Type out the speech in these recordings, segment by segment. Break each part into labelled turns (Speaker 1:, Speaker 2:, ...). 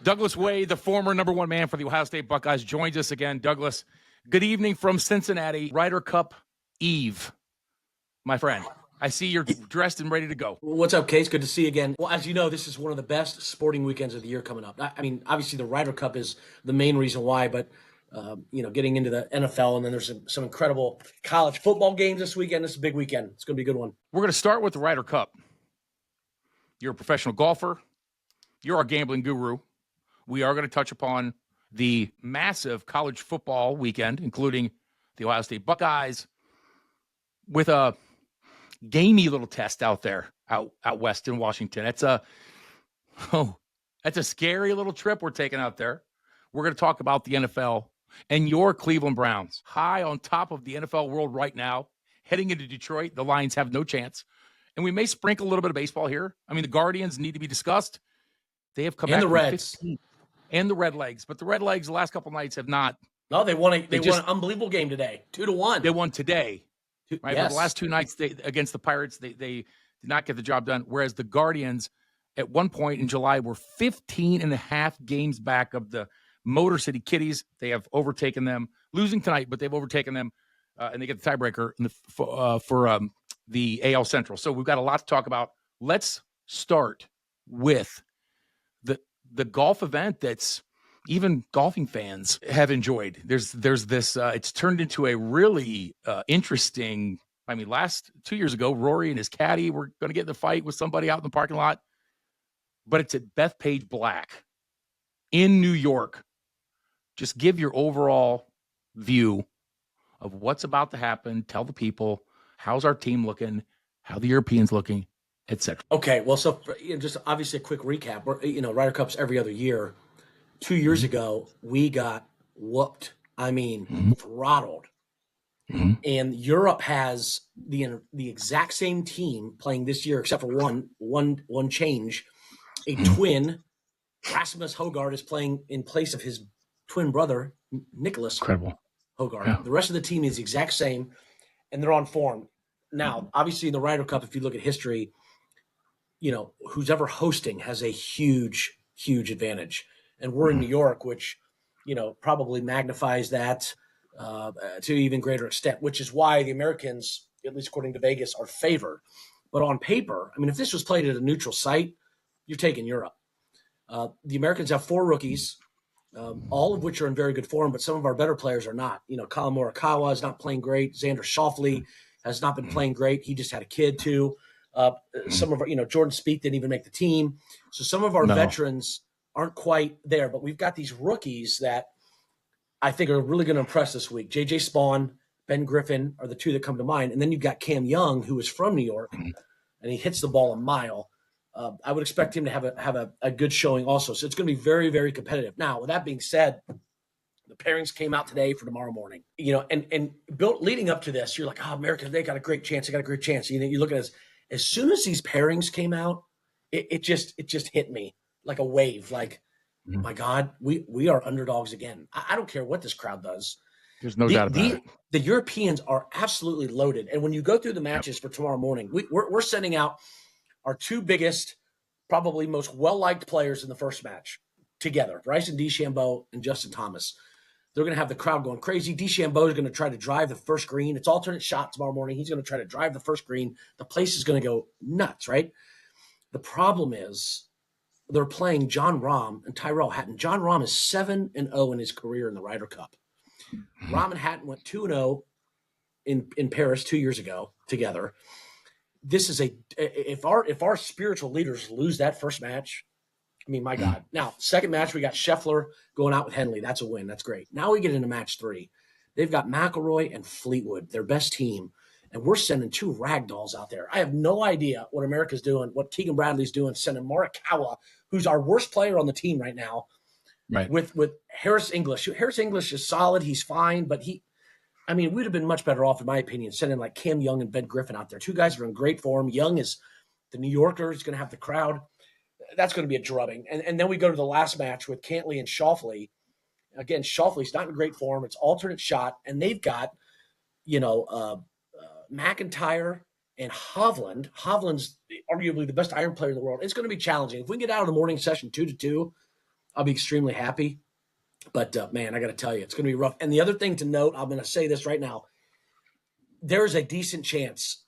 Speaker 1: Douglas Wade, the former number one man for the Ohio State Buckeyes, joins us again. Douglas, good evening from Cincinnati. Ryder Cup Eve, my friend. I see you're dressed and ready to go.
Speaker 2: What's up, Case? Good to see you again. Well, as you know, this is one of the best sporting weekends of the year coming up. I mean, obviously the Ryder Cup is the main reason why, but getting into the NFL, and then there's some incredible college football games this weekend. This is a big weekend. It's going to be a good one.
Speaker 1: We're going to start with the Ryder Cup. You're a professional golfer. You're our gambling guru. We are going to touch upon the massive college football weekend, including the Ohio State Buckeyes, with a gamey little test out there, out west in Washington. That's a scary little trip we're taking out there. We're going to talk about the NFL and your Cleveland Browns, high on top of the NFL world right now, heading into Detroit. The Lions have no chance. And we may sprinkle a little bit of baseball here. I mean, the Guardians need to be discussed. They have come back.
Speaker 2: And the Reds.
Speaker 1: And the Redlegs. But the Redlegs the last couple nights have not.
Speaker 2: No, they won an unbelievable game today, 2-1.
Speaker 1: They won today. Right?
Speaker 2: Yes.
Speaker 1: But the last two nights against the Pirates, they did not get the job done. Whereas the Guardians, at one point in July, were 15 and a half games back of the Motor City Kitties. They have overtaken them, losing tonight, but they've overtaken them, and they get the tiebreaker for the AL Central. So we've got a lot to talk about. Let's start with the golf event that's even golfing fans have enjoyed. There's this, it's turned into a really interesting, I mean, last 2 years ago, Rory and his caddy were going to get in a fight with somebody out in the parking lot, but it's at Bethpage Black in New York. Just give your overall view of what's about to happen. Tell the people, how's our team looking, how the Europeans looking, etc.
Speaker 2: Okay, well, so just obviously a quick recap. Ryder Cup's every other year. 2 years ago, we got whooped. I mean, throttled. Mm-hmm. And Europe has the exact same team playing this year, except for one change. A twin, Rasmus Højgaard, is playing in place of his twin brother, Nicholas.
Speaker 1: Incredible.
Speaker 2: Højgaard.
Speaker 1: Yeah.
Speaker 2: The rest of the team is the exact same, and they're on form. Now, obviously, in the Ryder Cup, if you look at history, who's ever hosting has a huge, huge advantage. And we're in New York, which, probably magnifies that to an even greater extent, which is why the Americans, at least according to Vegas, are favored. But on paper, I mean, if this was played at a neutral site, you're taking Europe. The Americans have 4 rookies, all of which are in very good form, but some of our better players are not. Colin Morikawa is not playing great. Xander Schauffele has not been playing great. He just had a kid too. Some of our, Jordan Spieth didn't even make the team. So some of our veterans aren't quite there, but we've got these rookies that I think are really going to impress this week. J.J. Spawn, Ben Griffin are the two that come to mind. And then you've got Cam Young, who is from New York, and he hits the ball a mile. I would expect him to have a good showing also. So it's going to be very, very competitive. Now, with that being said, the pairings came out today for tomorrow morning. And built leading up to this, you're like, oh, America, they got a great chance. They got a great chance. You look at it as soon as these pairings came out, it just hit me like a wave. Like, my God, we are underdogs again. I don't care what this crowd does.
Speaker 1: There's no doubt about it.
Speaker 2: The Europeans are absolutely loaded. And when you go through the matches for tomorrow morning, we're sending out our 2 biggest, probably most well-liked players in the first match together, Bryson DeChambeau and Justin Thomas. They're going to have the crowd going crazy. DeChambeau is going to try to drive the first green. It's alternate shot tomorrow morning. He's going to try to drive the first green. The place is going to go nuts, right? The problem is they're playing John Rahm and Tyrell Hatton. John Rahm is 7-0 in his career in the Ryder Cup. Rahm and Hatton went 2-0 in Paris 2 years ago together. This is if our spiritual leaders lose that first match, I mean, my God. Now, second match, we got Scheffler going out with Henley. That's a win. That's great. Now we get into match 3. They've got McIlroy and Fleetwood, their best team, and we're sending 2 ragdolls out there. I have no idea what America's doing, what Keegan Bradley's doing, sending Morikawa, who's our worst player on the team right now,
Speaker 1: right,
Speaker 2: with Harris English. Harris English is solid. He's fine, but we'd have been much better off, in my opinion, sending like Cam Young and Ben Griffin out there. 2 guys are in great form. Young is the New Yorker. He's going to have the crowd. That's going to be a drubbing. And then we go to the last match with Cantley and Schauffele. Again, Schauffele's not in great form. It's alternate shot. And they've got, McIntyre and Hovland. Hovland's arguably the best iron player in the world. It's going to be challenging. If we can get out of the morning session 2-2, I'll be extremely happy. But man, I got to tell you, it's going to be rough. And the other thing to note, I'm going to say this right now: there is a decent chance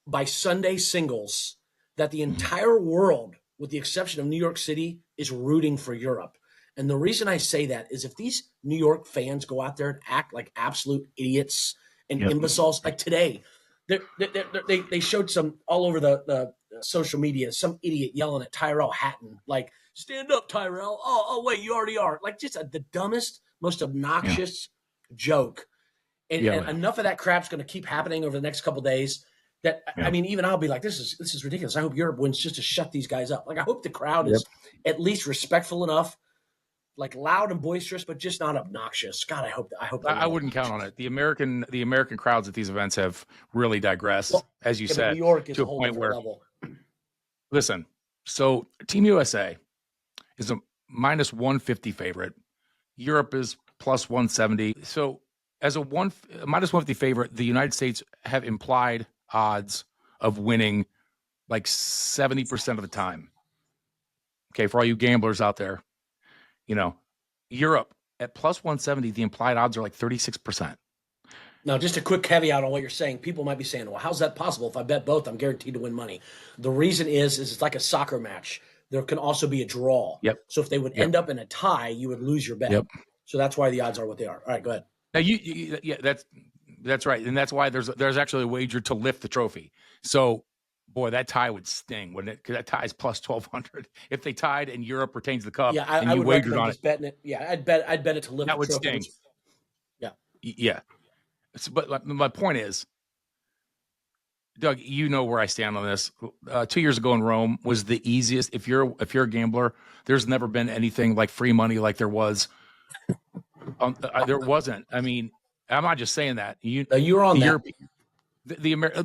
Speaker 2: by Sunday singles that the entire world, with the exception of New York City, is rooting for Europe. And the reason I say that is if these New York fans go out there and act like absolute idiots and
Speaker 1: Yep.
Speaker 2: imbeciles, like today, they showed some all over the social media, some idiot yelling at Tyrell Hatton, like, stand up, Tyrell. Oh, wait, you already are. Like, just the dumbest, most obnoxious joke. And enough of that crap's going to keep happening over the next couple of days. That I mean, even I'll be like, this is ridiculous. I hope Europe wins just to shut these guys up. Like, I hope the crowd is at least respectful enough, like loud and boisterous, but just not obnoxious. God, I hope.
Speaker 1: I wouldn't count on it. The American crowds at these events have really digressed, as you said,
Speaker 2: New York is
Speaker 1: to
Speaker 2: a
Speaker 1: a
Speaker 2: whole
Speaker 1: point
Speaker 2: different
Speaker 1: where.
Speaker 2: level.
Speaker 1: Listen, so Team USA is a minus 150 favorite. Europe is plus 170. So as a minus 150 favorite, the United States have implied odds of winning like 70% of the time. Okay, for all you gamblers out there, Europe at plus 170, the implied odds are like 36%.
Speaker 2: Now, just a quick caveat on what you're saying. People might be saying, well, how's that possible? If I bet both, I'm guaranteed to win money. The reason is it's like a soccer match. There can also be a draw.
Speaker 1: Yep.
Speaker 2: So if they would end up in a tie, you would lose your bet.
Speaker 1: Yep.
Speaker 2: So that's why the odds are what they are. All right, go ahead.
Speaker 1: Now that's right, and that's why there's actually a wager to lift the trophy. So, boy, that tie would sting, wouldn't it? Because that tie is plus 1,200. If they tied and Europe retains the cup,
Speaker 2: Yeah,
Speaker 1: and
Speaker 2: I
Speaker 1: you
Speaker 2: would
Speaker 1: wagered
Speaker 2: recommend
Speaker 1: on
Speaker 2: just betting it. Yeah, I'd bet it to lift
Speaker 1: that
Speaker 2: the
Speaker 1: would
Speaker 2: trophy.
Speaker 1: sting.
Speaker 2: Yeah.
Speaker 1: Yeah. But my point is, Doug, you know where I stand on this. 2 years ago in Rome was the easiest. If you're a gambler, there's never been anything like free money like there was. There wasn't. I mean, I'm not just saying that.
Speaker 2: You were on that.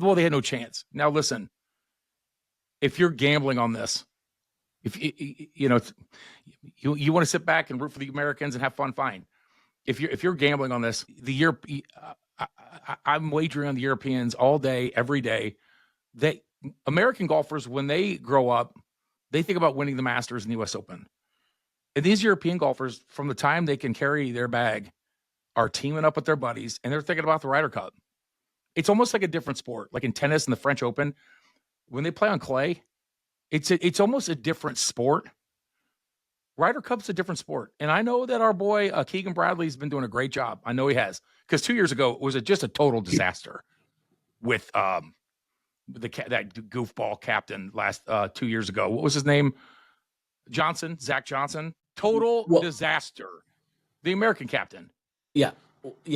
Speaker 1: Well, they had no chance. Now listen, if you're gambling on this, if you want to sit back and root for the Americans and have fun, fine. If you're gambling on this, I'm wagering on the Europeans all day, every day. American golfers, when they grow up, they think about winning the Masters and the U.S. Open. And these European golfers, from the time they can carry their bag, are teaming up with their buddies, and they're thinking about the Ryder Cup. It's almost like a different sport, like in tennis and the French Open. When they play on clay, it's almost a different sport. Ryder Cup's a different sport. And I know that our boy Keegan Bradley's been doing a great job. I know he has. Because 2 years ago, it was just a total disaster with that goofball captain last 2 years ago. What was his name? Zach Johnson. Total disaster. The American captain.
Speaker 2: Yeah.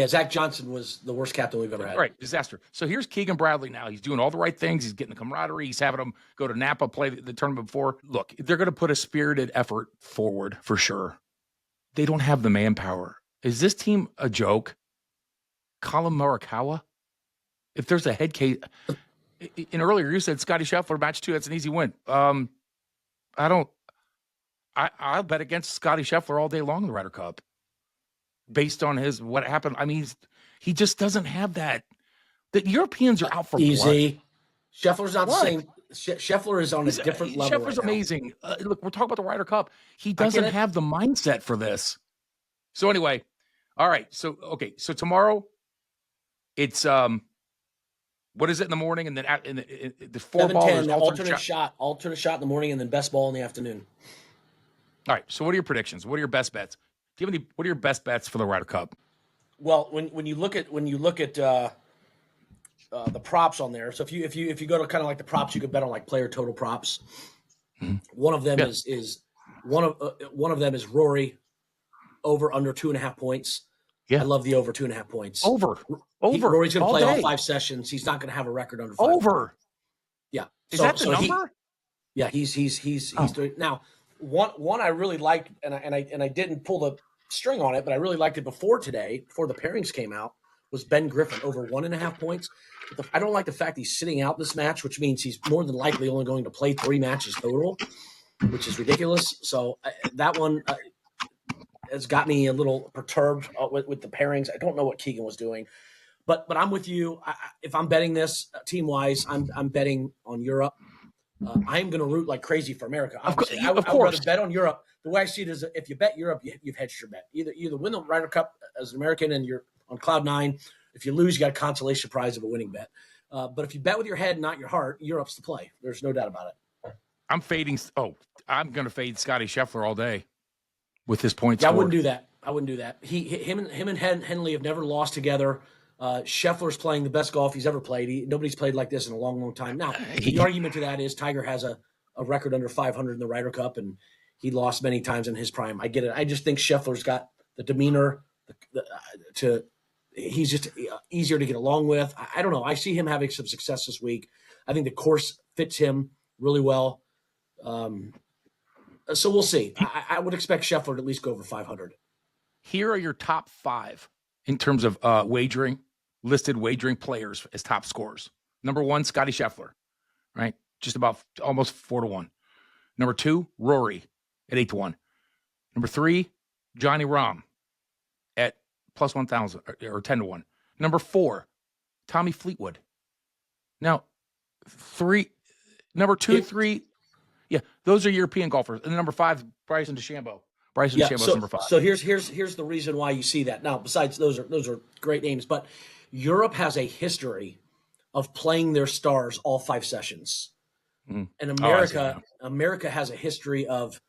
Speaker 2: Zach Johnson was the worst captain we've ever had.
Speaker 1: Right, disaster. So here's Keegan Bradley now. He's doing all the right things. He's getting the camaraderie. He's having them go to Napa, play the tournament before. Look, they're going to put a spirited effort forward for sure. They don't have the manpower. Is this team a joke? Colin Morikawa? If there's a head case, and earlier you said Scotty Scheffler match 2. That's an easy win. I'll bet against Scotty Scheffler all day long in the Ryder Cup. Based on what happened, I mean, he just doesn't have that. The Europeans are out for
Speaker 2: easy.
Speaker 1: blood.
Speaker 2: Scheffler's not the same. Scheffler is on a different level.
Speaker 1: Scheffler's amazing. Look, we're talking about the Ryder Cup. He doesn't have the mindset for this. So anyway, all right. So tomorrow, it's what is it in the morning, and then in the 4 ball,
Speaker 2: alternate shot in the morning, and then best ball in the afternoon.
Speaker 1: All right. So what are your predictions? What are your best bets? What are your best bets for the Ryder Cup?
Speaker 2: Well, when you look at the props on there, so if you go to kind of like the props, you could bet on like player total props. Mm-hmm. One of them is Rory over under 2.5 points. Yeah, I love the over 2.5 points.
Speaker 1: Over.
Speaker 2: Rory's going to play all 5 sessions. He's not going to have a record under 5.
Speaker 1: Over.
Speaker 2: Yeah.
Speaker 1: Is that the number?
Speaker 2: He's doing now. One I really liked, and I didn't pull the string on it, but I really liked it before the pairings came out, was Ben Griffin over 1.5 points. I don't like the fact he's sitting out this match, which means he's more than likely only going to play 3 matches total, which is ridiculous. So that one has got me a little perturbed with the pairings. I don't know what Keegan was doing, but I'm with you. If I'm betting this team wise, I'm betting on Europe. I'm going to root like crazy for America.
Speaker 1: Of course,
Speaker 2: Obviously, I would rather bet on Europe. The way I see it is, if you bet Europe, you've hedged your bet. Either win the Ryder Cup as an American and you're on cloud nine. If you lose, you got a consolation prize of a winning bet. But if you bet with your head, not your heart, Europe's the play. There's no doubt about it.
Speaker 1: I'm fading. Oh, I'm going to fade Scotty Scheffler all day with his points.
Speaker 2: Yeah, I wouldn't do that. Him and Henley have never lost together. Scheffler's playing the best golf he's ever played. Nobody's played like this in a long, long time. Now, the argument to that is Tiger has a record under 500 in the Ryder Cup, and he lost many times in his prime. I get it. I just think Scheffler's got the demeanor he's just easier to get along with. I don't know. I see him having some success this week. I think the course fits him really well. So we'll see. I would expect Scheffler to at least go over 500.
Speaker 1: Here are your top 5 in terms of listed wagering players as top scorers. Number 1, Scotty Scheffler, right? Just about almost 4-1. Number 2, Rory at 8-1. Number 3, Johnny Rahm at plus 1,000 or 10-1. Number 4, Tommy Fleetwood. Now, number 2, 3. Yeah, those are European golfers. And number 5, Bryson DeChambeau. DeChambeau's number 5.
Speaker 2: So here's the reason why you see that. Now, besides those are great names, but Europe has a history of playing their stars all 5 sessions. And America has a history of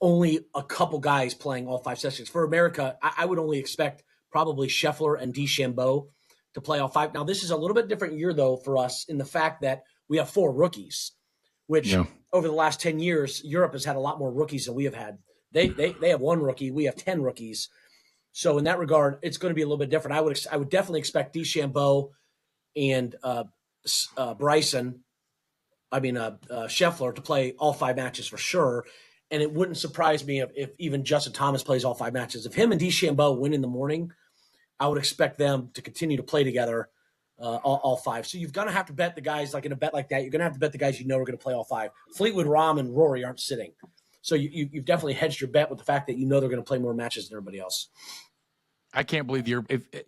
Speaker 2: only a couple guys playing all 5 sessions. For America, I would only expect probably Scheffler and DeChambeau to play all 5. Now, this is a little bit different year, though, for us in the fact that we have 4 rookies, which over the last 10 years, Europe has had a lot more rookies than we have had. They have 1 rookie. We have 10 rookies. So in that regard, it's going to be a little bit different. I would definitely expect DeChambeau and Scheffler to play all 5 matches for sure. And it wouldn't surprise me if even Justin Thomas plays all 5 matches. If him and DeChambeau win in the morning, I would expect them to continue to play together all 5. So you're going to have to bet the guys, like in a bet like that, you're going to have to bet the guys you know are going to play all 5. Fleetwood, Rahm, and Rory aren't sitting. So you've definitely hedged your bet with the fact that you know they're going to play more matches than everybody else.
Speaker 1: I can't believe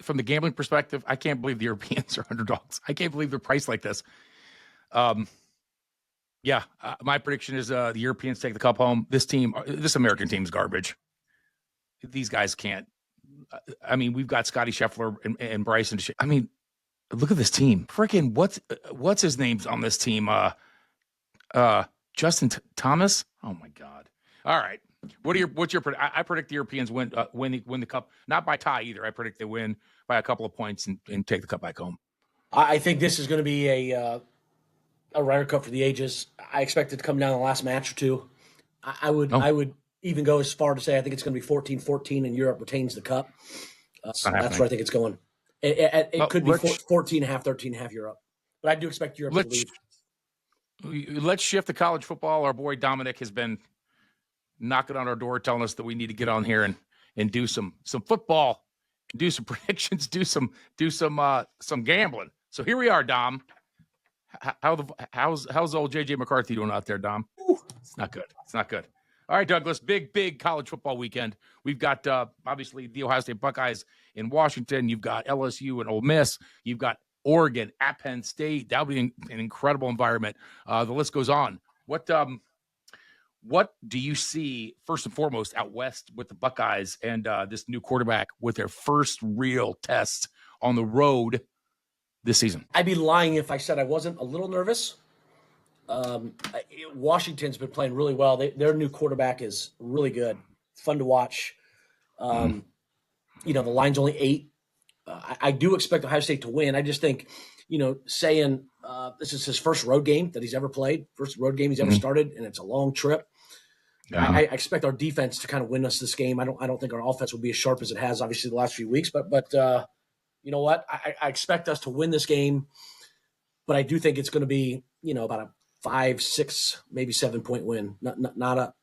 Speaker 1: from the gambling perspective, I can't believe the Europeans are underdogs. I can't believe they're priced like this. My prediction is the Europeans take the cup home. This American team is garbage. These guys can't. I mean, we've got Scotty Scheffler and Bryson. I mean, look at this team. Freaking what's his name's on this team? Justin Thomas. Oh my God. All right. What's your I predict the Europeans win the cup, not by tie either. I predict they win by a couple of points and take the cup back home.
Speaker 2: I think this is going to be a Ryder Cup for the ages. I expect it to come down the last match or two. I would even go as far to say I think it's going to be 14-14 and Europe retains the cup. So that's where I think it's going. It could be 14.5, 13.5 Europe. But I do expect Europe to lead.
Speaker 1: Let's shift to college football. Our boy Dominic has been knocking on our door telling us that we need to get on here and do some football, do some predictions, do some gambling. So here we are, Dom. How's old JJ McCarthy doing out there, Dom? It's not good. All right, Douglas, big college football weekend. We've got obviously the Ohio State Buckeyes in Washington. You've got LSU and Ole Miss. You've got Oregon at Penn State. That'll be an incredible environment. The list goes on. What do you see first and foremost out west with the Buckeyes and this new quarterback with their first real test on the road this season?
Speaker 2: I'd be lying if I said I wasn't a little nervous. Washington's been playing really well. Their new quarterback is really good. It's fun to watch. The line's only 8. I do expect Ohio State to win. I just think, saying this is his first road game that he's ever played, first road game he's ever started, and it's a long trip. I expect our defense to kind of win us this game. I don't think our offense will be as sharp as it has, obviously, the last few weeks. But you know what? I expect us to win this game, but I do think it's going to be, about a 5, 6, maybe 7-point win. Not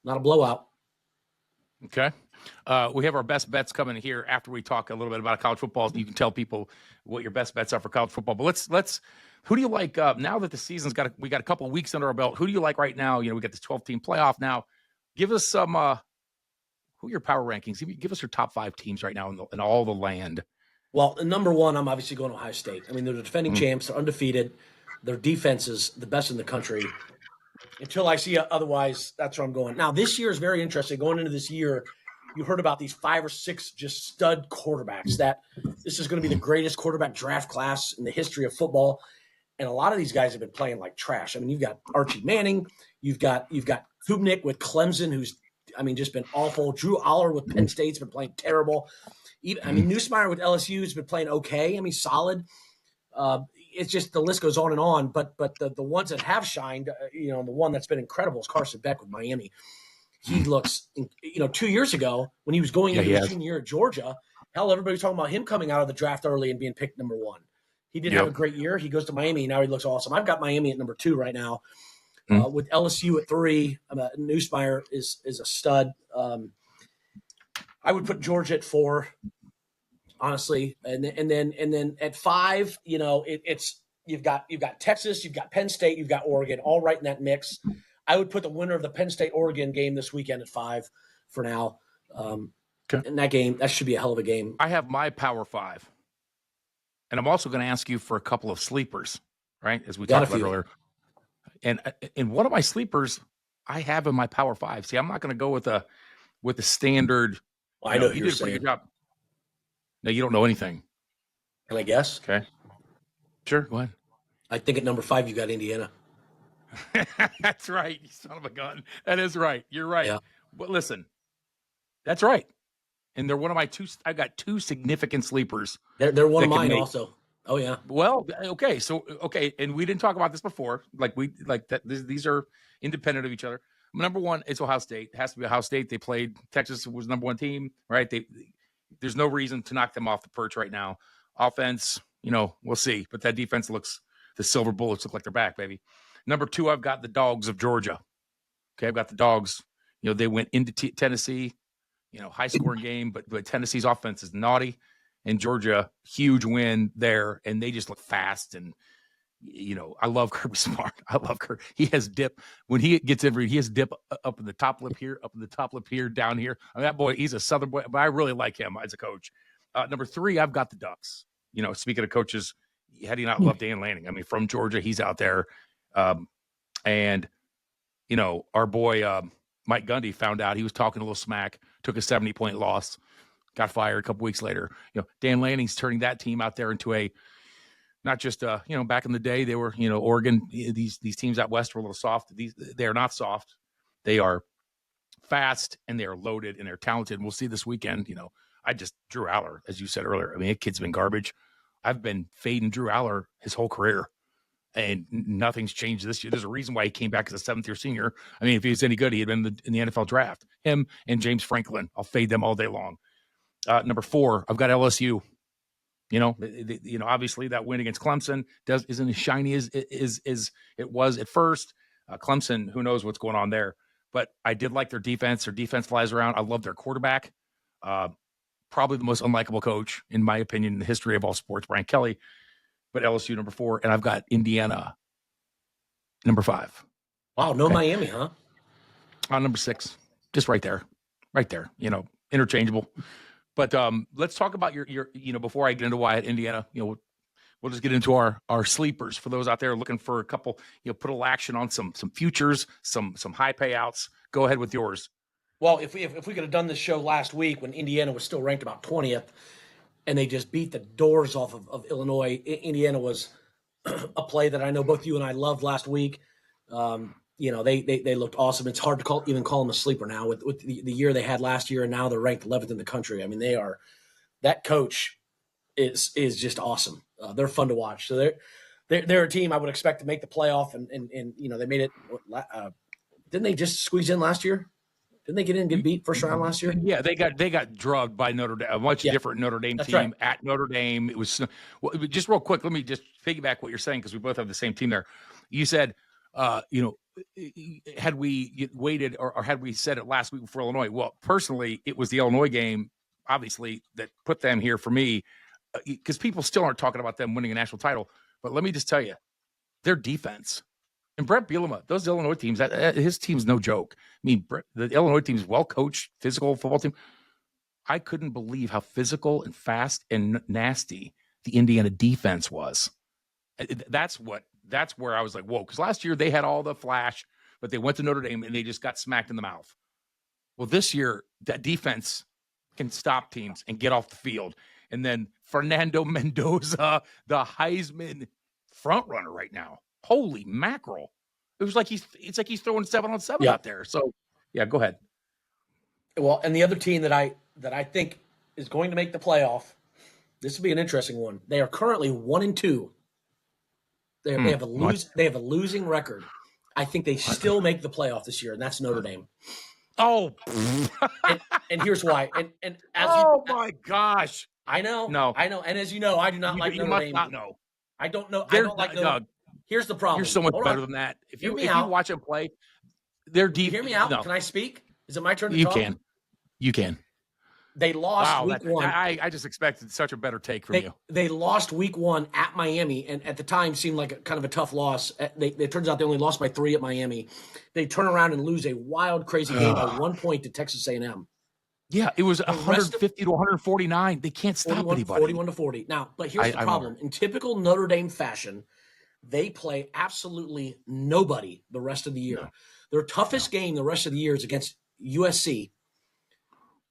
Speaker 2: a blowout.
Speaker 1: Okay. We have our best bets coming here after we talk a little bit about college football. You can tell people what your best bets are for college football. But let's who do you like now that the season's we got a couple of weeks under our belt? Who do you like right now? We got this 12-team playoff now. Give us some who are your power rankings? Give us your top 5 teams right now in all the land.
Speaker 2: Well, number 1, I'm obviously going to Ohio State. I mean, they're the defending champs. They're undefeated. Their defense is the best in the country. Until I see otherwise, that's where I'm going. Now, this year is very interesting. Going into this year, you heard about these 5 or 6 just stud quarterbacks. That this is going to be the greatest quarterback draft class in the history of football. And a lot of these guys have been playing like trash. I mean, you've got Archie Manning, you've got Kubnik with Clemson, who's just been awful. Drew Aller with Penn State's been playing terrible. Newsmeyer with LSU has been playing okay. Solid. It's just the list goes on and on. But the ones that have shined, the one that's been incredible is Carson Beck with Miami. He looks, 2 years ago when he was going into his junior year at Georgia, hell, everybody was talking about him coming out of the draft early and being picked number 1. He didn't have a great year. He goes to Miami. Now he looks awesome. I've got Miami at number 2 right now. With LSU at 3, Newsmeyer is a stud. I would put Georgia at 4, honestly, and then at 5, it's you've got Texas, you've got Penn State, you've got Oregon, all right in that mix. I would put the winner of the Penn State Oregon game this weekend at 5 for now. And that should be a hell of a game.
Speaker 1: I have my Power 5. And I'm also going to ask you for a couple of sleepers, right? As we talked about earlier. And one of my sleepers I have in my Power 5. See, I'm not going to go with the standard.
Speaker 2: Well, I know you did a pretty good job.
Speaker 1: No, you don't know anything.
Speaker 2: Can I guess?
Speaker 1: Okay. Sure, go ahead.
Speaker 2: I think at number 5 you got Indiana.
Speaker 1: That's right, you son of a gun. That is right. You're right.
Speaker 2: Yeah.
Speaker 1: But listen, that's right. And they're one of my 2. I've got 2 significant sleepers.
Speaker 2: They're one of mine also. Oh yeah.
Speaker 1: Well, okay. So and we didn't talk about this before. These are independent of each other. Number 1 is Ohio State. It has to be Ohio State. They played Texas was number 1 team, right? There's no reason to knock them off the perch right now. Offense, we'll see. But that defense the silver bullets look like they're back, baby. Number 2, I've got the Dogs of Georgia. Okay, I've got the Dogs. They went into Tennessee, high scoring game, but Tennessee's offense is naughty, and Georgia, huge win there, and they just look fast. And I love Kirby Smart. I love Kirby. He has dip when he gets in. He has dip up in the top lip here, up in the top lip here, down here. That boy, he's a Southern boy, but I really like him as a coach. Number 3, I've got the Ducks. Speaking of coaches, how do you not love Dan Lanning? From Georgia, he's out there. And our boy Mike Gundy found out he was talking a little smack, took a 70-point loss, got fired a couple weeks later. Dan Lanning's turning that team out there into a not just back in the day they were Oregon. These teams out west were a little soft. They are not soft. They are fast and they are loaded and they're talented. And we'll see this weekend. Drew Aller, as you said earlier. That kid's been garbage. I've been fading Drew Aller his whole career. And nothing's changed this year. There's a reason why he came back as a 7th-year senior. If he was any good, he had been in the NFL draft. Him and James Franklin. I'll fade them all day long. Number 4, I've got LSU. Obviously that win against Clemson isn't as shiny as it was at first. Clemson, who knows what's going on there. But I did like their defense. Their defense flies around. I love their quarterback. Probably the most unlikable coach, in my opinion, in the history of all sports, Brian Kelly. But LSU number 4, and I've got Indiana number 5.
Speaker 2: Wow, no Miami, huh?
Speaker 1: On number 6, just right there, interchangeable. But let's talk about your before I get into why at Indiana, we'll just get into our sleepers for those out there looking for a couple, put a little action on some futures, some high payouts. Go ahead with yours.
Speaker 2: Well, if we could have done this show last week when Indiana was still ranked about 20th. And they just beat the doors off of Illinois. Indiana was a play that I know both you and I loved last week. They looked awesome. It's hard to even call them a sleeper now with the year they had last year, and now they're ranked 11th in the country. They are that coach is just awesome. They're fun to watch. So they're a team I would expect to make the playoff, and they made it. Didn't they just squeeze in last year? Didn't they get in and get beat first round last year?
Speaker 1: Yeah, they got drugged by Notre Dame, a much different Notre Dame team right. At Notre Dame. It was just real quick. Let me just piggyback what you're saying because we both have the same team there. You said, had we waited or had we said it last week before Illinois? Well, personally, it was the Illinois game, obviously, that put them here for me because people still aren't talking about them winning a national title. But let me just tell you, their defense. And Brett Bielema, those Illinois teams, his team's no joke. The Illinois team's well-coached, physical football team. I couldn't believe how physical and fast and nasty the Indiana defense was. That's what that's where I was like, whoa, because last year they had all the flash, but they went to Notre Dame and they just got smacked in the mouth. Well, this year, that defense can stop teams and get off the field. And then Fernando Mendoza, the Heisman front runner right now. Holy mackerel. It's like he's throwing 7-on-7 out there. So yeah, go ahead.
Speaker 2: Well, and the other team that I think is going to make the playoff, this will be an interesting one. They are currently 1-2. They have a losing record. I think they still make the playoff this year, and that's Notre Dame.
Speaker 1: Oh,
Speaker 2: and here's why. And as
Speaker 1: my gosh,
Speaker 2: I know,
Speaker 1: no,
Speaker 2: I know, and as you know, I do not like Notre Dame.
Speaker 1: You must not know.
Speaker 2: I don't know. I don't like Notre Dame. Here's the problem.
Speaker 1: You're so much better than that. If you watch them play, they're deep.
Speaker 2: Hear me out.
Speaker 1: No.
Speaker 2: Can I speak? Is it my turn to talk?
Speaker 1: You can.
Speaker 2: They lost week 1.
Speaker 1: I just expected such a better take from you.
Speaker 2: They lost week 1 at Miami, and at the time seemed like kind of a tough loss. It turns out they only lost by 3 at Miami. They turn around and lose a wild, crazy game by 1 point to Texas A&M.
Speaker 1: Yeah, it was 150 to 149. They can't stop anybody.
Speaker 2: 41-40. Now, but here's the problem. In typical Notre Dame fashion, they play absolutely nobody the rest of the year. No. Their toughest game the rest of the year is against USC.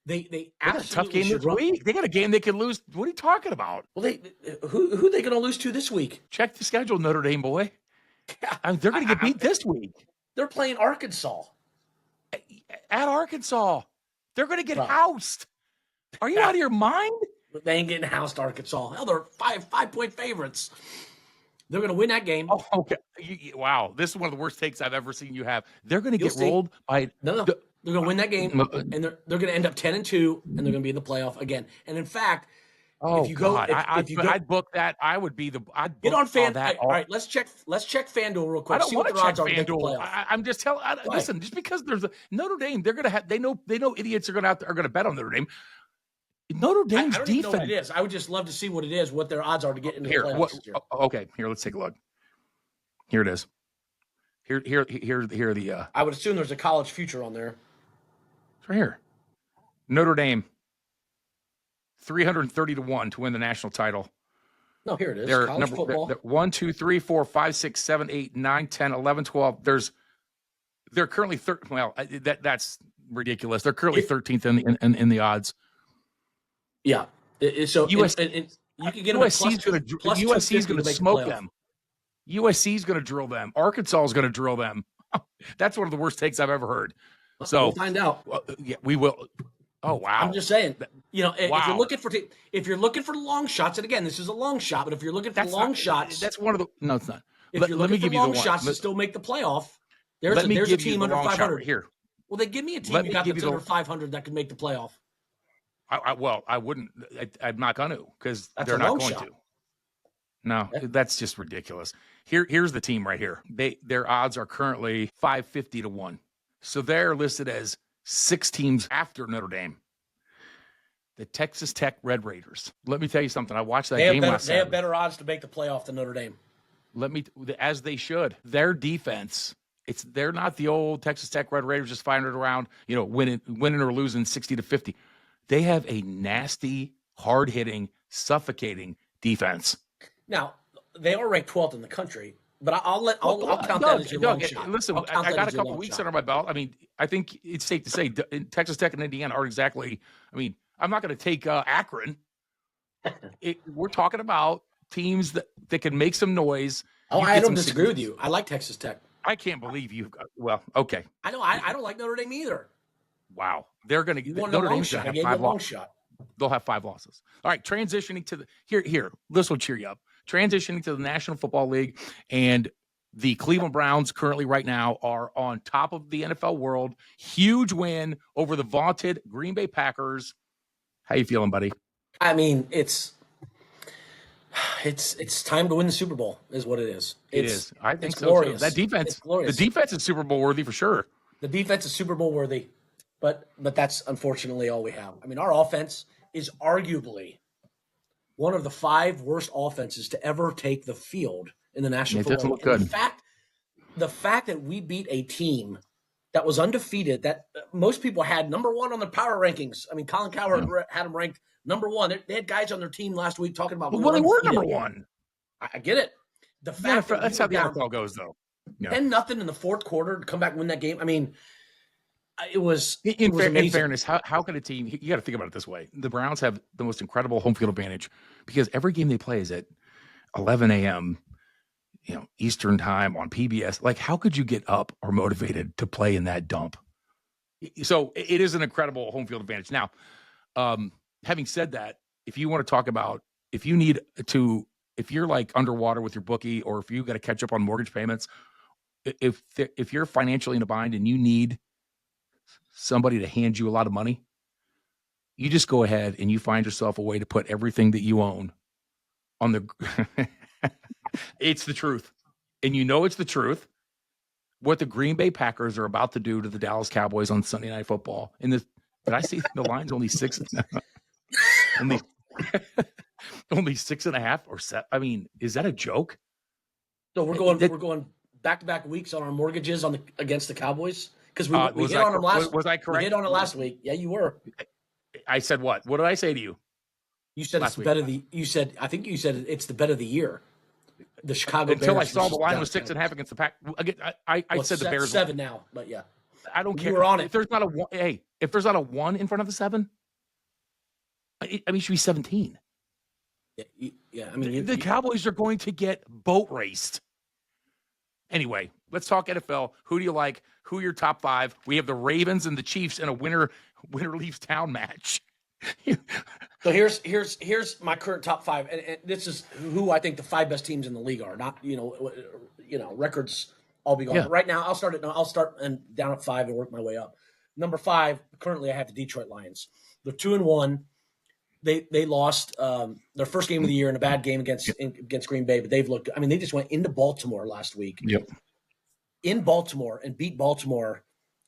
Speaker 2: They got a tough game this
Speaker 1: week. They got a game they could lose. What are you talking about?
Speaker 2: Well, who are they going to lose to this week?
Speaker 1: Check the schedule, Notre Dame boy. Yeah. I mean, they're going to get beat this week.
Speaker 2: They're playing Arkansas.
Speaker 1: At Arkansas. They're going to get housed. Are you out of your mind?
Speaker 2: They ain't getting housed, Arkansas. Hell, they're five-point favorites. They're going to win that game.
Speaker 1: Oh, okay. Wow. This is one of the worst takes I've ever seen you have. They're going to get rolled by –
Speaker 2: No. They're going to win that game, and they're going to end up 10-2, and they're going to be in the playoff again. And in fact, if you go,
Speaker 1: I'd book that. I would be the. I'd
Speaker 2: get on FanDuel. All right, let's check FanDuel real quick.
Speaker 1: I don't want to check FanDuel. I'm just telling. Listen, just because there's a Notre Dame, they're going to have. They know idiots are going to bet on Notre Dame. Notre Dame's
Speaker 2: I don't
Speaker 1: defense.
Speaker 2: even know what it is. I would just love to see what it is, what their odds are to get into the playoffs this year.
Speaker 1: Okay, here, let's take a look. Here it is. Here the.
Speaker 2: I would assume there's a college future on there.
Speaker 1: It's right here. Notre Dame, 330 to 1 to win the national title.
Speaker 2: No, here it is.
Speaker 1: They're
Speaker 2: college football.
Speaker 1: 1, 2, 3, 4, 5, 6, 7, 8, 9, 10, 11, 12. They're currently that's ridiculous. They're currently 13th in the odds.
Speaker 2: Yeah. So and you can get them
Speaker 1: USC's going to smoke them. USC's going to drill them. Arkansas is going to drill them. That's one of the worst takes I've ever heard. So
Speaker 2: we'll find out.
Speaker 1: Yeah, we will. Oh wow!
Speaker 2: I'm just saying. If you're looking for long shots, and again, this is a long shot, but if you're looking for shots,
Speaker 1: that's one of the. No, it's not.
Speaker 2: If you're looking for long shots to still make the playoff, there's a team under 500
Speaker 1: here.
Speaker 2: Well, they give me a team that's under 500 that can make the playoff.
Speaker 1: I wouldn't. I'm not going to because they're not going to. No, that's just ridiculous. Here's the team right here. Their odds are currently 550 to 1. So they're listed as 6 teams after Notre Dame. The Texas Tech Red Raiders. Let me tell you something. I watched that game last Saturday.
Speaker 2: They have better odds to make the playoff than Notre Dame.
Speaker 1: As they should. Their defense, they're not the old Texas Tech Red Raiders just firing it around, winning or losing 60 to 50. They have a nasty, hard-hitting, suffocating defense.
Speaker 2: Now, they are ranked 12th in the country. But I'll count that as your long shot.
Speaker 1: Listen, I got a couple weeks under my belt. I mean, I think it's safe to say Texas Tech and Indiana aren't exactly. I mean, I'm not going to take Akron. We're talking about teams that can make some noise.
Speaker 2: Oh, I don't disagree with you. I like Texas Tech.
Speaker 1: I can't believe you. Well, okay.
Speaker 2: I know. I don't like Notre Dame either.
Speaker 1: Wow, they're going to Notre Dame's going to have 5 losses. They'll have 5 losses. All right, transitioning to the here. This will cheer you up. Transitioning to the National Football League, and the Cleveland Browns currently right now are on top of the NFL world. Huge win over the vaunted Green Bay Packers. How you feeling, buddy?
Speaker 2: I mean, it's time to win the Super Bowl is what it is.
Speaker 1: It is. I think so.
Speaker 2: Glorious.
Speaker 1: That defense, the defense is Super Bowl worthy for sure.
Speaker 2: The defense is Super Bowl worthy, but that's unfortunately all we have. I mean, our offense is arguably one of the 5 worst offenses to ever take the field in the National Football League.
Speaker 1: Good.
Speaker 2: The fact that we beat a team that was undefeated, that most people had number 1 on the power rankings. I mean, Colin Cowherd had them ranked number 1. They had guys on their team last week talking about.
Speaker 1: Well, they were number 1.
Speaker 2: I get it, The fact that
Speaker 1: that's how the NFL goes, though.
Speaker 2: 10-0 in the fourth quarter to come back and win that game. I mean, it was
Speaker 1: in
Speaker 2: amazing.
Speaker 1: fairness, how can a team? You got to think about it this way: the Browns have the most incredible home field advantage because every game they play is at 11 a.m. Eastern time on PBS. Like, how could you get up or motivated to play in that dump? So it is an incredible home field advantage. Now, having said that, if you want to talk about if you're like underwater with your bookie, or if you got to catch up on mortgage payments, if you're financially in a bind and you need somebody to hand you a lot of money, you just go ahead and you find yourself a way to put everything that you own on the it's the truth. And it's the truth what the Green Bay Packers are about to do to the Dallas Cowboys on Sunday Night Football. Did I see the line's only 6 only only 6.5 or 7? I mean, is that a joke?
Speaker 2: So we're going back-to-back weeks on our mortgages against the Cowboys because we hit on them last.
Speaker 1: Was I correct?
Speaker 2: We hit on it last week. Yeah, you were.
Speaker 1: I said what? What did I say to you?
Speaker 2: You said it's the bet of the. You said I think you said it's the bet of the year. The Chicago
Speaker 1: until
Speaker 2: Bears
Speaker 1: I saw the line was 6.5 against the Pack. Again, I said the Bears
Speaker 2: 7 now, but yeah,
Speaker 1: I don't care.
Speaker 2: You were on it.
Speaker 1: If there's not a 1, if there's not a 1 in front of the 7, I mean, it should be 17.
Speaker 2: Yeah. I mean,
Speaker 1: the Cowboys are going to get boat raced. Anyway, let's talk NFL. Who do you like? Who are your top 5? We have the Ravens and the Chiefs in a winner leaves town match.
Speaker 2: So here's my current top 5, and this is who I think the 5 best teams in the league are. Not records. I'll be going right now. I'll start and down at 5 and work my way up. Number 5 currently, I have the Detroit Lions. They're 2-1. They lost their first game of the year in a bad game against Green Bay, but they've looked. I mean, they just went into Baltimore last week.
Speaker 1: Yep.
Speaker 2: In Baltimore and beat Baltimore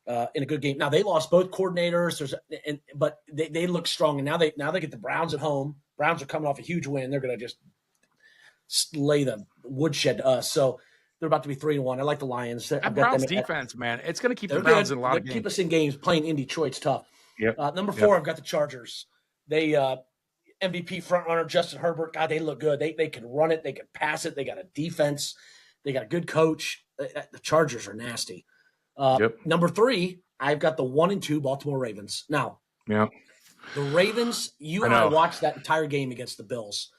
Speaker 2: in a good game. Now they lost both coordinators, but they look strong, and now they get the Browns at home. Browns are coming off a huge win. They're going to just lay the woodshed to us. So they're about to be 3-1. I like the Lions.
Speaker 1: Browns defense, man, it's going to keep the Browns in a lot of games.
Speaker 2: Keep us in games. Playing in Detroit's tough.
Speaker 1: Yep.
Speaker 2: Number 4, I've got the Chargers. They MVP frontrunner Justin Herbert. God, they look good. They can run it. They can pass it. They got a defense. They got a good coach. The Chargers are nasty. Number 3, I've got the 1-2 Baltimore Ravens. Now, the Ravens. You and I watched that entire game against the Bills.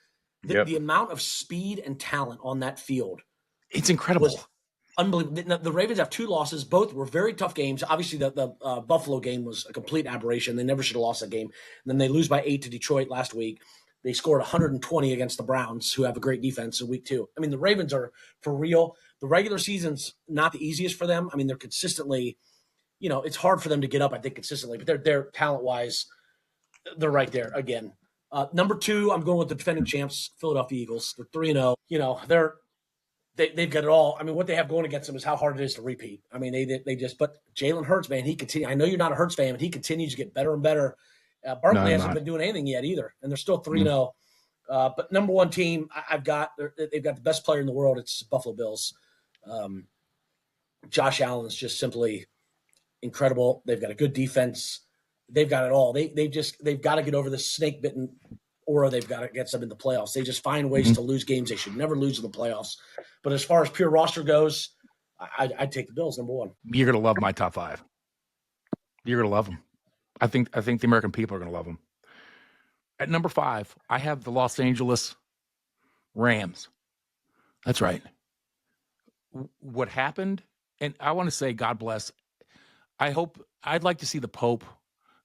Speaker 2: The amount of speed and talent on that field,
Speaker 1: it's incredible.
Speaker 2: Was unbelievable. The Ravens have 2 losses. Both were very tough games. Obviously, the Buffalo game was a complete aberration. They never should have lost that game. And then they lose by 8 to Detroit last week. They scored 120 against the Browns, who have a great defense in week 2. I mean, the Ravens are for real. The regular season's not the easiest for them. I mean, they're consistently, it's hard for them to get up, I think, consistently. But they're talent-wise, they're right there again. Number 2, I'm going with the defending champs, Philadelphia Eagles. They're 3-0. They've got it all. I mean, what they have going against them is how hard it is to repeat. I mean, they just. But Jalen Hurts, man, he continue. I know you're not a Hurts fan, but he continues to get better and better. Barkley hasn't been doing anything yet either, and they're still 3-0. But number 1 team, they've got the best player in the world. It's Buffalo Bills. Josh Allen's just simply incredible. They've got a good defense. They've got it all. They've got to get over this snake bitten aura. They've got to get some in the playoffs. They just find ways to lose games they should never lose in the playoffs. But as far as pure roster goes, I'd take the Bills number 1.
Speaker 1: You're gonna love my top 5. You're gonna love them. I think the American people are gonna love them. At number 5, I have the Los Angeles Rams. That's right. What happened, and I want to say God bless. I'd like to see the Pope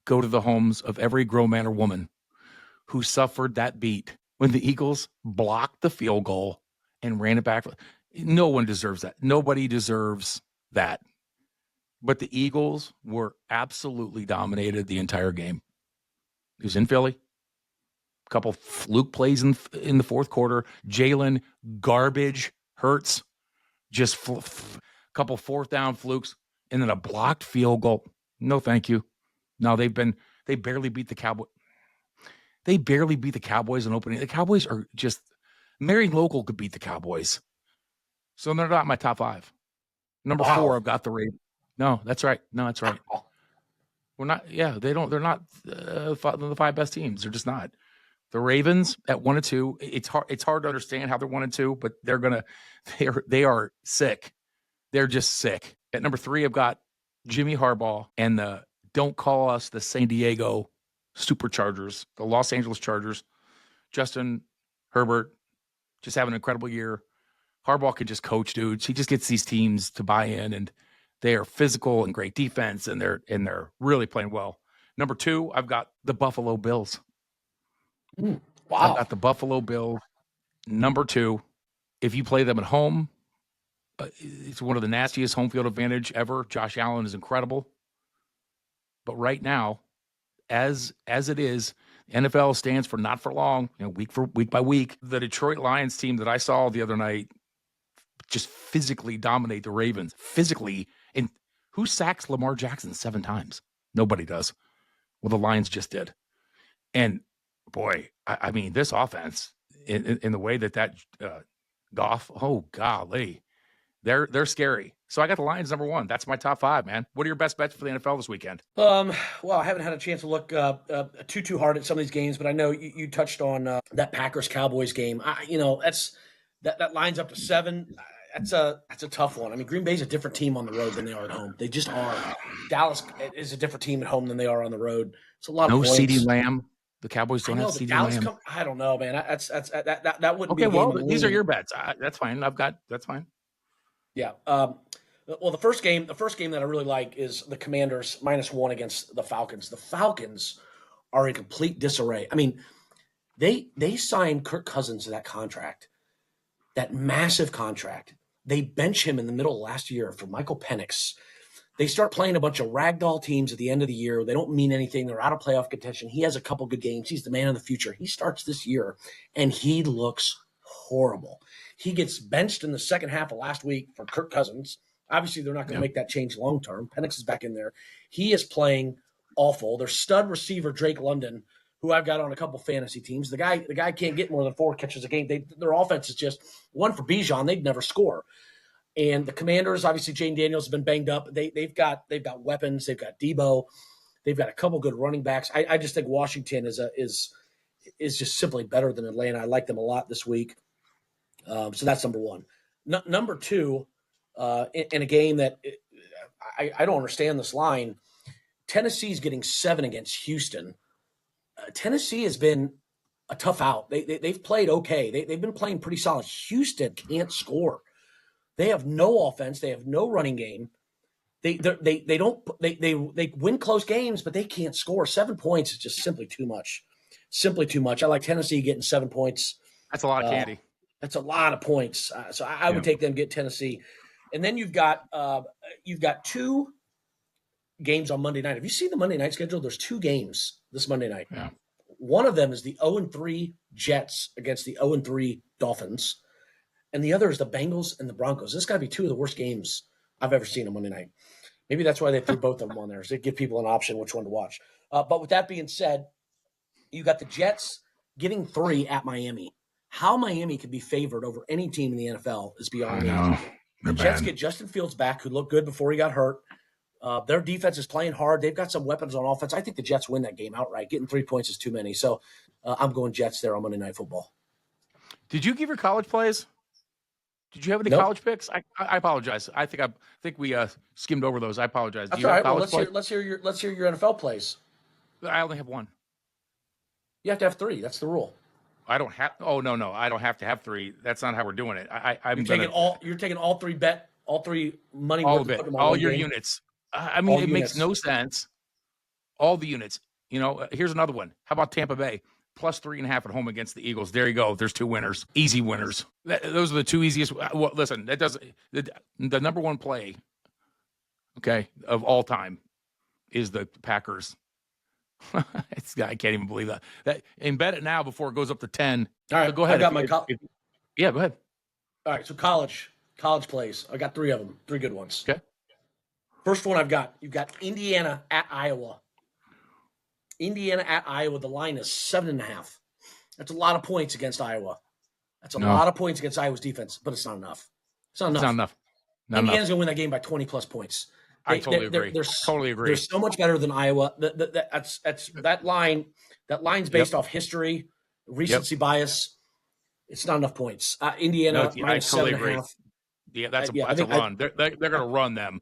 Speaker 1: go to the homes of every grown man or woman who suffered that beat when the Eagles blocked the field goal and ran it back. No one deserves that. Nobody deserves that. But the Eagles were absolutely dominated the entire game. It was in Philly. A couple fluke plays in the fourth quarter. Jalen garbage Hurts. Just a couple 4th down flukes, and then a blocked field goal. No, thank you. No, they barely beat the Cowboys. They barely beat the Cowboys in opening. The Cowboys are just Marion Local could beat the Cowboys. So they're not my top 5. Number 4, I've got the Ravens. No, that's right. We're not. Yeah, they don't. They're not the 5 best teams. They're just not. The Ravens at 1-2. It's hard to understand how they're 1-2, but they are sick. They're just sick. At number 3, I've got Jimmy Harbaugh and the don't call us the San Diego Superchargers, the Los Angeles Chargers. Justin Herbert just having an incredible year. Harbaugh can just coach dudes. He just gets these teams to buy in, and they are physical and great defense, and they're really playing well. Number 2, I've got the Buffalo Bills.
Speaker 2: Wow.
Speaker 1: I've got the Buffalo Bills. Number 2, if you play them at home, it's one of the nastiest home field advantage ever. Josh Allen is incredible. But right now, as it is, NFL stands for not for long, week by week. The Detroit Lions team that I saw the other night just physically dominate the Ravens. Physically. And who sacks Lamar Jackson 7 times? Nobody does. Well, the Lions just did. And boy, I mean, this offense, in the way that Goff, oh golly, they're scary. So I got the Lions number 1. That's my top 5, man. What are your best bets for the NFL this weekend?
Speaker 2: Well, I haven't had a chance to look too hard at some of these games, but I know you touched on that Packers-Cowboys game. That lines up to 7. That's a tough one. I mean, Green Bay's a different team on the road than they are at home. They just are. Dallas is a different team at home than they are on the road. It's a lot of points.
Speaker 1: No CeeDee Lamb. The Cowboys don't have CeeDee Lamb.
Speaker 2: I don't know, man. That wouldn't be.
Speaker 1: Okay, well, these are your bets. That's fine. That's fine.
Speaker 2: Yeah. Well, the first game that I really like is the Commanders -1 against the Falcons. The Falcons are in complete disarray. I mean, they signed Kirk Cousins to that contract, that massive contract. They bench him in the middle of last year for Michael Penix. They start playing a bunch of ragdoll teams at the end of the year. They don't mean anything. They're out of playoff contention. He has a couple good games. He's the man of the future. He starts this year, and he looks horrible. He gets benched in the second half of last week for Kirk Cousins. Obviously, they're not going to make that change long term. Penix is back in there. He is playing awful. Their stud receiver, Drake London, who I've got on a couple fantasy teams, the guy can't get more than 4 catches a game. Their offense is just one for Bijan. They'd never score. And the Commanders, obviously, Jane Daniels has been banged up. They've got weapons. They've got Debo. They've got a couple good running backs. I just think Washington is just simply better than Atlanta. I like them a lot this week. So that's number 1. Number 2, in a game that I don't understand this line, Tennessee's getting 7 against Houston. Tennessee has been a tough out. They've played okay. They've been playing pretty solid. Houston can't score. They have no offense. They have no running game. They win close games, but they can't score. 7 points is just simply too much. Simply too much. I like Tennessee getting 7 points.
Speaker 1: That's a lot of candy.
Speaker 2: That's a lot of points. So I would take them, get Tennessee. And then you've got 2 games on Monday night. Have you seen the Monday night schedule? There's 2 games this Monday night.
Speaker 1: Yeah.
Speaker 2: One of them is the 0-3 Jets against the 0-3 Dolphins. And the other is the Bengals and the Broncos. This got to be 2 of the worst games I've ever seen on Monday night. Maybe that's why they threw both of them on there, so they give people an option which one to watch. But with that being said, you got the Jets getting 3 at Miami. How Miami can be favored over any team in the NFL is beyond me. The Jets get Justin Fields back, who looked good before he got hurt. Their defense is playing hard. They've got some weapons on offense. I think the Jets win that game outright. Getting 3 points is too many. So I'm going Jets there on Monday Night Football.
Speaker 1: Did you give your college plays? Did you have any college picks? I apologize. I think we skimmed over those. I apologize.
Speaker 2: That's all right. Well, let's hear your NFL plays.
Speaker 1: I only have 1.
Speaker 2: You have to have 3. That's the rule.
Speaker 1: I don't have. Oh no, I don't have to have 3. That's not how we're doing it.
Speaker 2: You're taking all 3 money.
Speaker 1: All of it. All your units. I mean, it makes no sense. All the units. Here's another one. How about Tampa Bay? +3.5 at home against the Eagles. There you go. There's 2 winners. Easy winners. Those are the 2 easiest. Well, listen, that doesn't. The number 1 play, of all time, is the Packers. I can't even believe that. And bet it now before it goes up to 10.
Speaker 2: All right,
Speaker 1: so go ahead.
Speaker 2: I got
Speaker 1: yeah, go ahead.
Speaker 2: All right, so college plays. I got 3 of them. 3 good ones.
Speaker 1: Okay.
Speaker 2: First one you've got Indiana at Iowa. Indiana at Iowa, the line is 7.5. That's a lot of points against Iowa. That's a lot of points against Iowa's defense, but it's not enough. It's not enough. Indiana's going to win that game by 20-plus points.
Speaker 1: I totally agree. Totally agree.
Speaker 2: They're so much better than Iowa. That line's based off history. Recency bias. It's not enough points. Indiana
Speaker 1: I
Speaker 2: minus
Speaker 1: totally
Speaker 2: 7.5.
Speaker 1: agree. Yeah, that's
Speaker 2: I
Speaker 1: a
Speaker 2: think
Speaker 1: run. They're going to run them.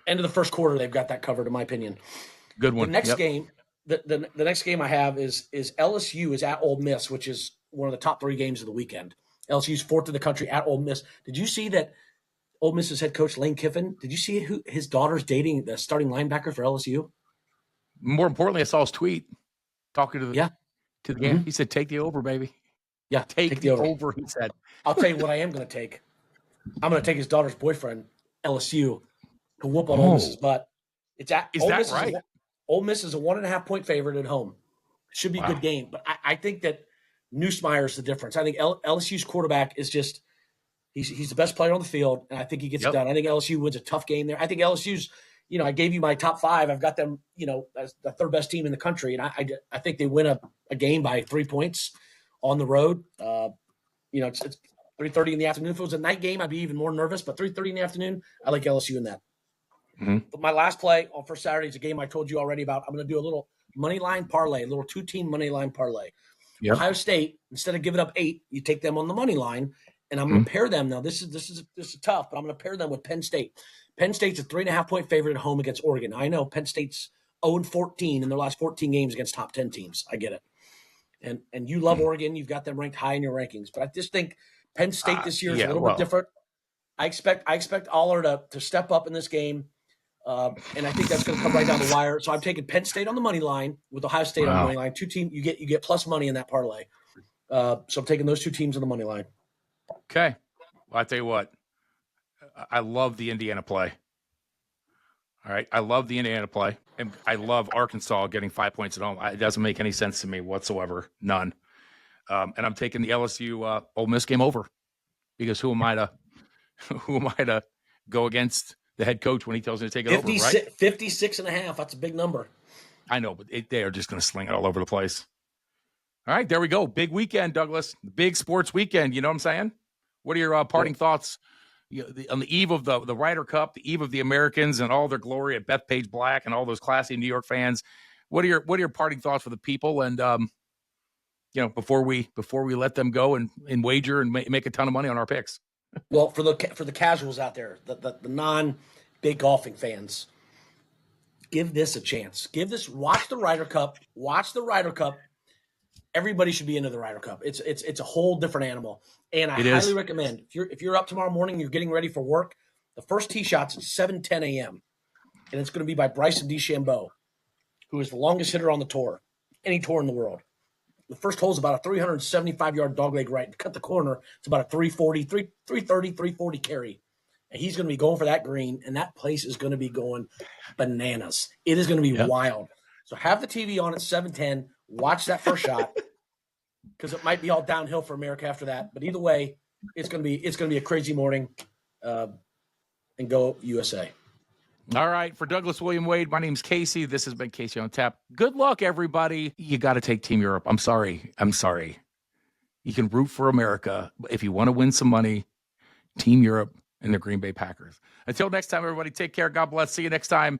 Speaker 2: End of the first quarter, they've got that covered, in my opinion.
Speaker 1: Good one.
Speaker 2: The next game, the next game I have is LSU is at Ole Miss, which is one of the top 3 games of the weekend. LSU's 4th in the country at Ole Miss. Did you see that Ole Miss's head coach Lane Kiffin? Did you see who his daughter's dating, the starting linebacker for LSU?
Speaker 1: More importantly, I saw his tweet talking to the game.
Speaker 2: Mm-hmm.
Speaker 1: He said, "Take the over, baby."
Speaker 2: Yeah,
Speaker 1: take the over. He said.
Speaker 2: I'll tell you what I am going to take. I'm going to take his daughter's boyfriend, LSU, to whoop on Ole Miss's butt. It's at
Speaker 1: Is that right?
Speaker 2: Ole Miss is a 1.5-point favorite at home. It should be a good game, but I think that Nussmeier is the difference. I think LSU's quarterback is just he's the best player on the field, and I think he gets it done. I think LSU wins a tough game there. I think LSU's, I gave you my top 5. I've got them, as the 3rd best team in the country, and I think they win a game by 3 points on the road. It's 3:30 in the afternoon. If it was a night game, I'd be even more nervous. But 3:30 in the afternoon, I like LSU in that.
Speaker 1: Mm-hmm.
Speaker 2: But my last play for Saturday is a game I told you already about. I'm going to do a little money line parlay, a little 2-team money line parlay. Yep. Ohio State, instead of giving up 8, you take them on the money line, and I'm going to pair them. Now this is tough, but I'm going to pair them with Penn State. Penn State's a 3.5-point favorite at home against Oregon. I know Penn State's 0-14 in their last 14 games against top 10 teams. I get it. And you love Oregon. You've got them ranked high in your rankings. But I just think Penn State this year is a little bit different. I expect Aller to step up in this game. And I think that's going to come right down the wire. So I'm taking Penn State on the money line with Ohio State on the money line. 2 teams, you get plus money in that parlay. So I'm taking those 2 teams on the money line.
Speaker 1: Okay. Well, I tell you what, I love the Indiana play. All right. I love the Indiana play. And I love Arkansas getting 5 points at home. It doesn't make any sense to me whatsoever. None. And I'm taking the LSU Ole Miss game over, because who am I to go against the head coach when he tells me to take it over, right?
Speaker 2: 56.5. That's a big number.
Speaker 1: I know, but they are just going to sling it all over the place. All right, there we go. Big weekend, Douglas. Big sports weekend. You know what I'm saying? What are your parting thoughts on the eve of the Ryder Cup, the eve of the Americans and all their glory at Bethpage Black and all those classy New York fans? What are your parting thoughts for the people? And before we let them go and wager and make a ton of money on our picks.
Speaker 2: Well, for the casuals out there, the non-big golfing fans, give this a chance. Watch the Ryder Cup. Everybody should be into the Ryder Cup. It's a whole different animal, and I highly recommend if you're up tomorrow morning, you're getting ready for work. The first tee shot's at 7:10 a.m. and it's going to be by Bryson DeChambeau, who is the longest hitter on the tour, any tour in the world. The first hole is about a 375-yard dogleg right. Cut the corner, it's about a 340, 330, 340 carry. And he's going to be going for that green, and that place is going to be going bananas. It is going to be wild. So have the TV on at 7:10. Watch that first shot, because it might be all downhill for America after that. But either way, it's going to be a crazy morning. And go USA.
Speaker 1: All right. For Douglas William Wade, my name's Casey. This has been Casey on Tap. Good luck, everybody. You got to take Team Europe. I'm sorry. You can root for America. If you want to win some money, Team Europe and the Green Bay Packers. Until next time, everybody, take care. God bless. See you next time.